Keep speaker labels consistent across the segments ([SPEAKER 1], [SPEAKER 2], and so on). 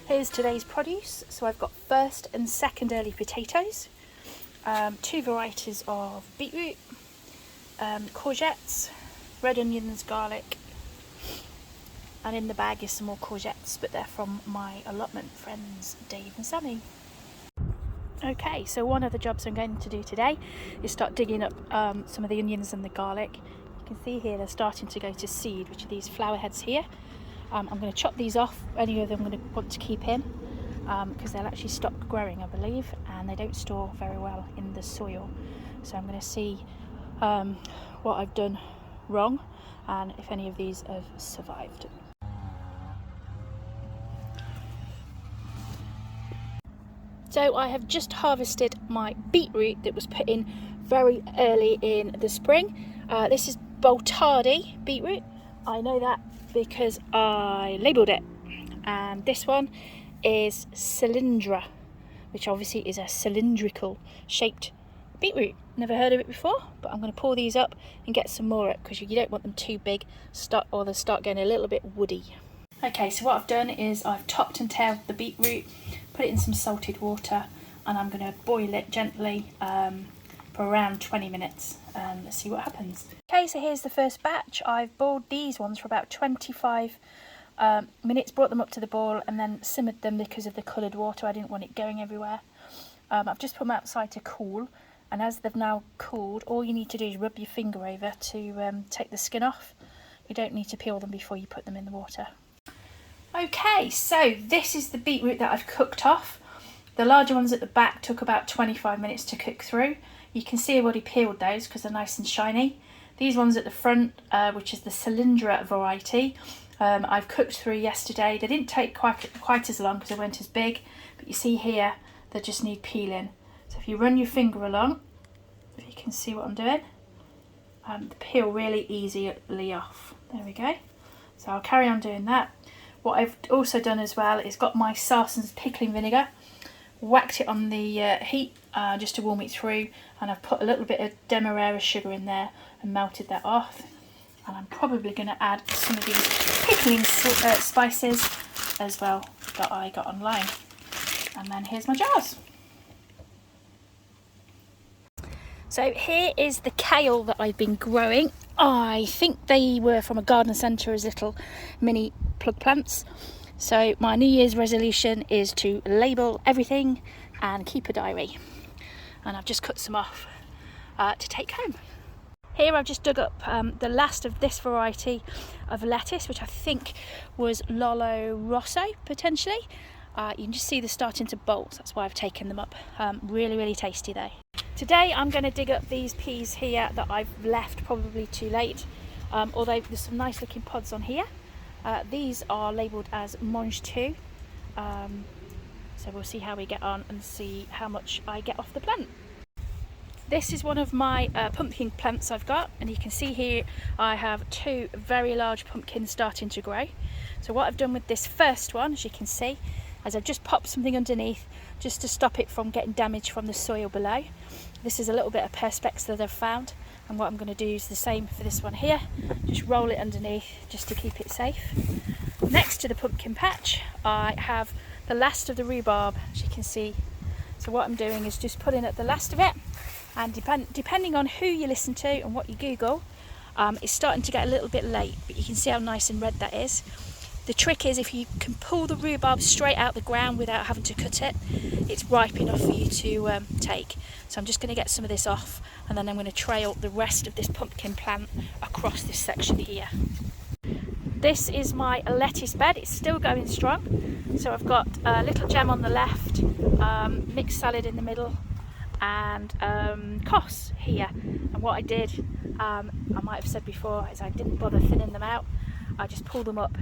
[SPEAKER 1] Here's today's produce. So I've got first and second early potatoes, 2 varieties of beetroot, courgettes, red onions, garlic, and in the bag is some more courgettes, but they're from my allotment friends Dave and Sammy. Okay, so one of the jobs I'm going to do today is start digging up some of the onions and the garlic. You can see here they're starting to go to seed, which are these flower heads here. I'm going to chop these off. Any of them I'm going to want to keep in because they'll actually stop growing, I believe, and they don't store very well in the soil. So I'm going to see what I've done wrong and if any of these have survived. So I have just harvested my beetroot that was put in very early in the spring. This is Boltardi beetroot. I know that because I labelled it. And this one is Cylindra, which obviously is a cylindrical shaped beetroot. Never heard of it before, but I'm going to pour these up and get some more up because you don't want them too big or they'll start getting a little bit woody. Okay, so what I've done is I've topped and tailed the beetroot, put it in some salted water, and I'm going to boil it gently for around 20 minutes and let's see what happens. Okay, so here's the first batch. I've boiled these ones for about 25 minutes, brought them up to the boil and then simmered them because of the coloured water. I didn't want it going everywhere. I've just put them outside to cool, and as they've now cooled, all you need to do is rub your finger over to take the skin off. You don't need to peel them before you put them in the water. Okay, so this is the beetroot that I've cooked off. The larger ones at the back took about 25 minutes to cook through. You can see I've already peeled those because they're nice and shiny. These ones at the front, which is the Cylindra variety, I've cooked through yesterday. They didn't take quite as long because they weren't as big, but you see here they just need peeling. So if you run your finger along, if you can see what I'm doing, the peel really easily off. There we go. So I'll carry on doing that. What I've also done as well is got my Sarson's pickling vinegar, whacked it on the heat just to warm it through, and I've put a little bit of demerara sugar in there and melted that off. And I'm probably going to add some of these pickling spices as well that I got online. And then here's my jars. So here is the kale that I've been growing. I think they were from a garden centre as little mini plug plants. So my New Year's resolution is to label everything and keep a diary. And I've just cut some off to take home. Here I've just dug up the last of this variety of lettuce, which I think was Lollo Rosso potentially. You can just see they're starting to bolt, that's why I've taken them up. Really, really tasty though. Today I'm going to dig up these peas here that I've left probably too late, although there's some nice looking pods on here. These are labelled as Mange 2, so we'll see how we get on and see how much I get off the plant. This is one of my pumpkin plants I've got, and you can see here I have 2 very large pumpkins starting to grow. So what I've done with this first one, as you can see, is I've just popped something underneath just to stop it from getting damaged from the soil below. This is a little bit of perspex that I've found, and what I'm going to do is the same for this one here. Just roll it underneath just to keep it safe. Next to the pumpkin patch I have the last of the rhubarb, as you can see. So what I'm doing is just putting up the last of it, and depending on who you listen to and what you Google, it's starting to get a little bit late, but you can see how nice and red that is. The trick is if you can pull the rhubarb straight out the ground without having to cut it, it's ripe enough for you to take. So I'm just going to get some of this off, and then I'm going to trail the rest of this pumpkin plant across this section here. This is my lettuce bed, it's still going strong. So I've got a little gem on the left, mixed salad in the middle, and cos here. And what I did, I might have said before, is I didn't bother thinning them out. I just pulled them up,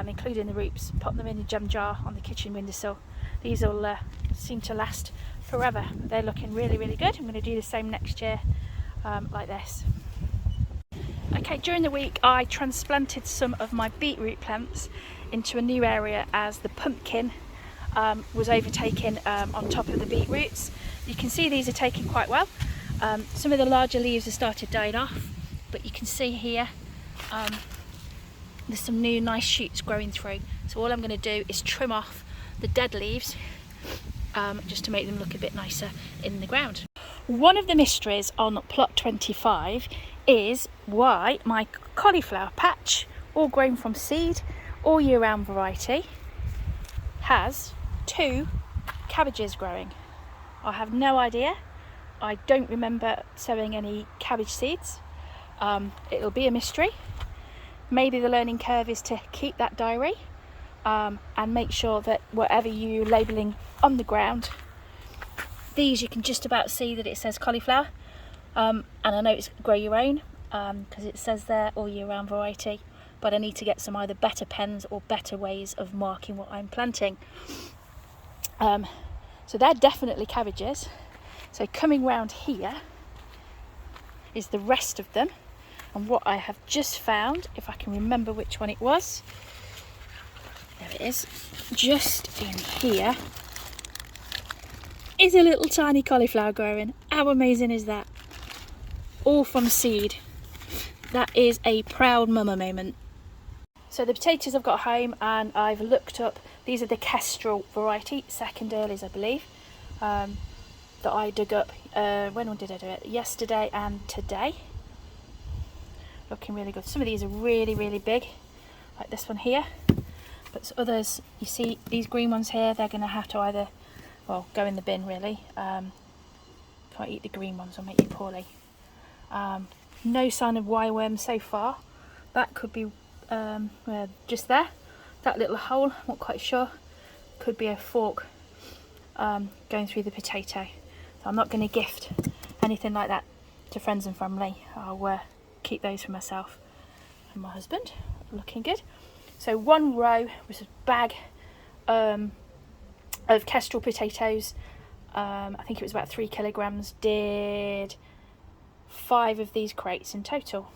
[SPEAKER 1] including the roots, pop them in a gem jar on the kitchen windowsill. These will seem to last forever. They're looking really, really good. I'm going to do the same next year, like this. Okay, during the week I transplanted some of my beetroot plants into a new area as the pumpkin was overtaken on top of the beetroots. You can see these are taking quite well. Some of the larger leaves have started dying off, but you can see here there's some new nice shoots growing through. So all I'm going to do is trim off the dead leaves, just to make them look a bit nicer in the ground. One of the mysteries on plot 25 is why my cauliflower patch, all grown from seed, all year round variety, has 2 cabbages growing. I have no idea. I don't remember sowing any cabbage seeds. It'll be a mystery. Maybe the learning curve is to keep that diary and make sure that whatever you're labelling on the ground, these you can just about see that it says cauliflower, and I know it's grow your own because it says there all year round variety, but I need to get some either better pens or better ways of marking what I'm planting. So they're definitely cabbages. So coming round here is the rest of them, and what I have just found, if I can remember which one it was, there it is, just in here is a little tiny cauliflower growing. How amazing is that? All from seed. That is a proud mama moment. So the potatoes I've got home, and I've looked up, these are the Kestrel variety, second earlies I believe, that I dug up, when did I do it? Yesterday and today. Looking really good. Some of these are really, really big, like this one here, but others, you see these green ones here, they're going to have to either, well, go in the bin really. Can't eat the green ones, will make you poorly. No sign of wireworm so far. That could be just there, that little hole, not quite sure, could be a fork going through the potato. So I'm not going to gift anything like that to friends and family. I'll keep those for myself and my husband. Looking good. So one row was a bag of Kestrel potatoes. I think it was about 3 kilograms, did 5 of these crates in total.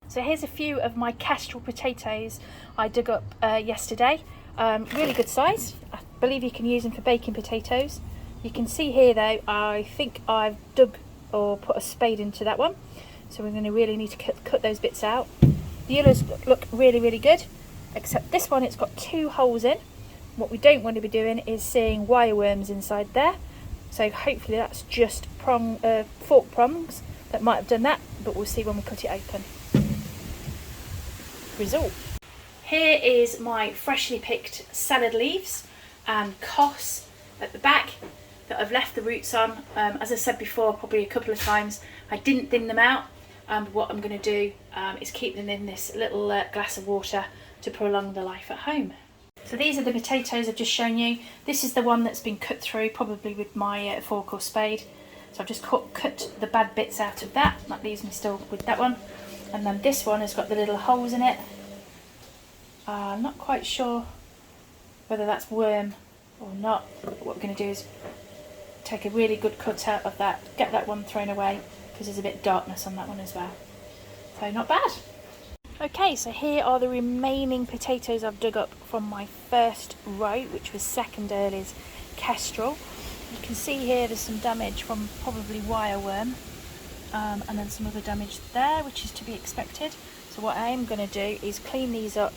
[SPEAKER 1] So here's a few of my Kestrel potatoes I dug up yesterday. Really good size. I believe you can use them for baking potatoes. You can see here though, I think I've dug or put a spade into that one. So we're going to really need to cut those bits out. The others look really, really good, except this one, it's got 2 holes in. What we don't want to be doing is seeing wireworms inside there. So hopefully that's just fork prongs that might have done that, but we'll see when we cut it open. Result. Here is my freshly picked salad leaves and cos at the back that I've left the roots on. As I said before, probably a couple of times, I didn't thin them out. What I'm going to do is keep them in this little glass of water to prolong the life at home. So these are the potatoes I've just shown you. This is the one that's been cut through, probably with my fork or spade. So I've just cut the bad bits out of that. That leaves me still with that one. And then this one has got the little holes in it. I'm not quite sure whether that's worm or not. But what we're going to do is take a really good cut out of that, get that one thrown away, because there's a bit of darkness on that one as well. So not bad. Okay, so here are the remaining potatoes I've dug up from my first row, which was second earlies Kestrel. You can see here there's some damage from probably wireworm, and then some other damage there, which is to be expected. So what I am going to do is clean these up,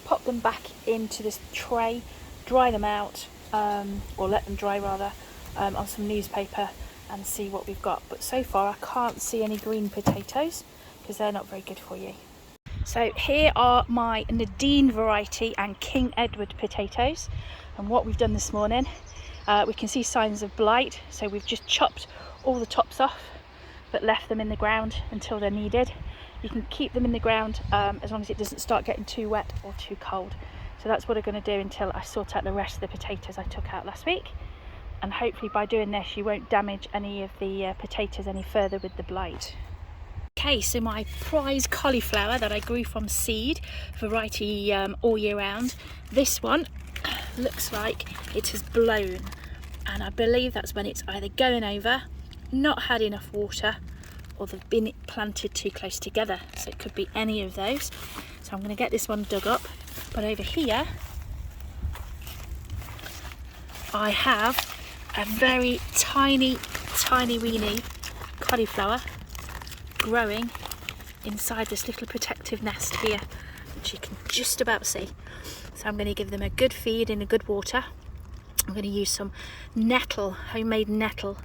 [SPEAKER 1] pop them back into this tray, dry them out, or let them dry rather, on some newspaper, and see what we've got. But so far I can't see any green potatoes because they're not very good for you. So here are my Nadine variety and King Edward potatoes, and what we've done this morning, we can see signs of blight, so we've just chopped all the tops off but left them in the ground until they're needed. You can keep them in the ground as long as it doesn't start getting too wet or too cold. So that's what I'm going to do until I sort out the rest of the potatoes I took out last week, and hopefully by doing this you won't damage any of the potatoes any further with the blight. Okay, so my prize cauliflower that I grew from seed, variety all year round, this one looks like it has blown, and I believe that's when it's either going over, not had enough water, or they've been planted too close together. So it could be any of those. So I'm going to get this one dug up. But over here I have a very tiny weeny cauliflower growing inside this little protective nest here, which you can just about see. So I'm going to give them a good feed in a good water, I'm going to use some nettle, homemade nettle,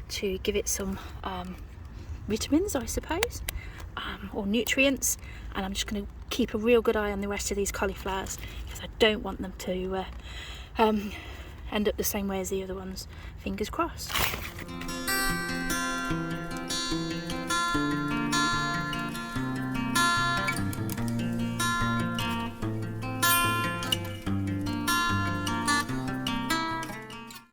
[SPEAKER 1] to give it some vitamins, I suppose, or nutrients. And I'm just going to keep a real good eye on the rest of these cauliflowers, because I don't want them to end up the same way as the other ones. Fingers crossed.